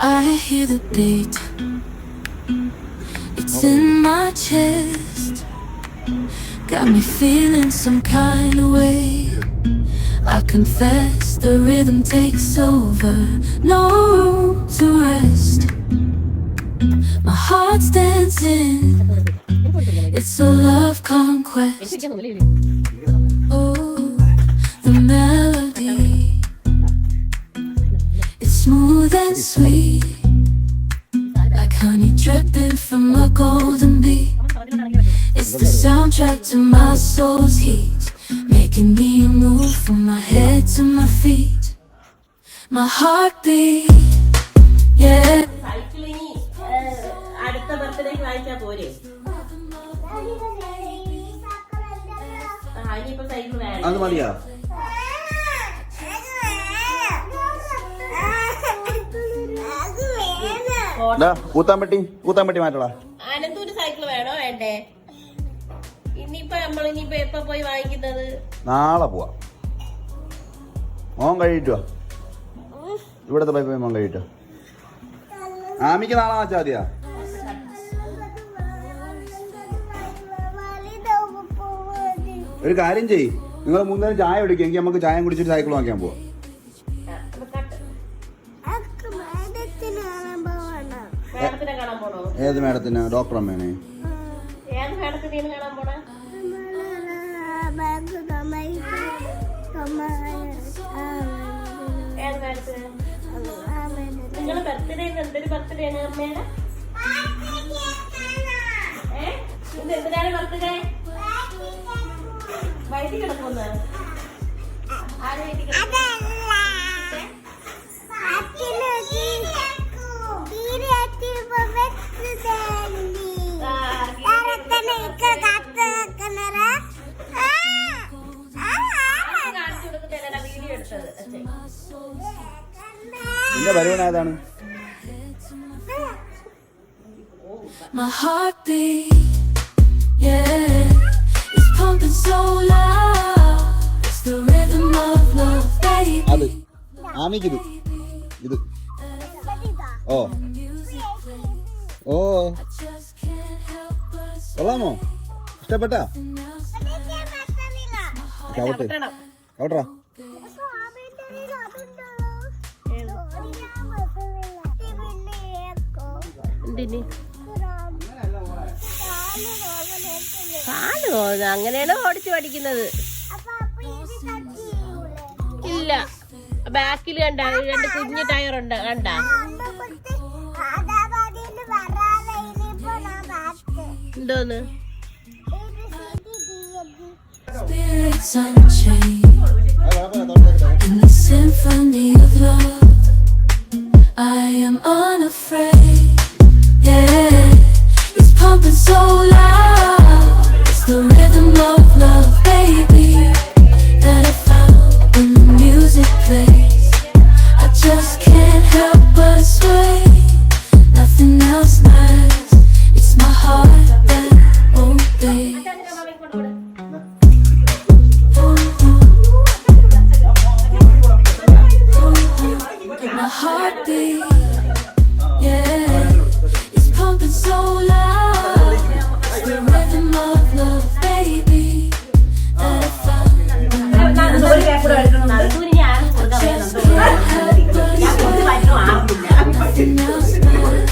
I hear the beat. It's in my chest. Got me feeling some kind of way. I confess the rhythm takes over. No room to rest. My heart's dancing. It's a love conquest. Oh, the melody. It's smooth and sweet, like honey dripping from a golden bee. It's the soundtrack to my soul's heat, making me move from my head to my feet. My heartbeat, yeah. അത് മതിയാ? കൂത്താമ്പട്ടി മാറ്റടാ. അനന്തൂര് cycle വേണോ വേണ്ടേ? ഇനിയിപ്പോ എപ്പ പോയി വാങ്ങിക്കുന്നത്? നാളെ പോവാ. മോൻ കഴിയിട്ടുവാ. ഇവിടത്തെ പോയി മോൻ കഴിയിട്ടു. ആമിക്ക് നാളെ വാങ്ങിച്ചാ മതിയാ? ഒരു കാര്യം ചെയ്യ്, നിങ്ങൾ മൂന്നേരം ചായ കുടിക്കുക. എങ്കിൽ നമുക്ക് ചായ കുടിച്ചിട്ട് സൈക്കിൾ വാങ്ങിക്കാൻ പോവാം. ഏത് മേഡത്തിന്? ഡോക്ടർ അമ്മേനെ? വൈകിട്ട് കിടക്കുന്ന നിന്റെ പരിപാടി ഏതാണ്? My heartbeat, yeah, it's pumping so loud. It's the rhythm of love, baby. അത് ആമിക്കിത് ഇത് ഓ ഓ കൊള്ളാമോ? ഇഷ്ടപ്പെട്ടാ? ചവിട്ട് ചവിട്ടറാ. അങ്ങനെയാണ് ഓടിച്ചു പഠിക്കുന്നത്. ഇല്ല, ബാക്കിൽ കണ്ട 2 കുഞ്ഞു ടയറുണ്ട്. കണ്ട എന്തോന്ന്? Spirits unchained in the symphony of love. I am unafraid, yeah, it's pumping so loud. It's the rhythm of love, baby, that I found when the music plays. I just can't help but sway. Nothing else matters. It's my heart that obeys. My heartbeat, yeah, it's pumping so loud. It's the rhythm of love, baby, that I found when the music plays. I just can't help but sway. Nothing else matters.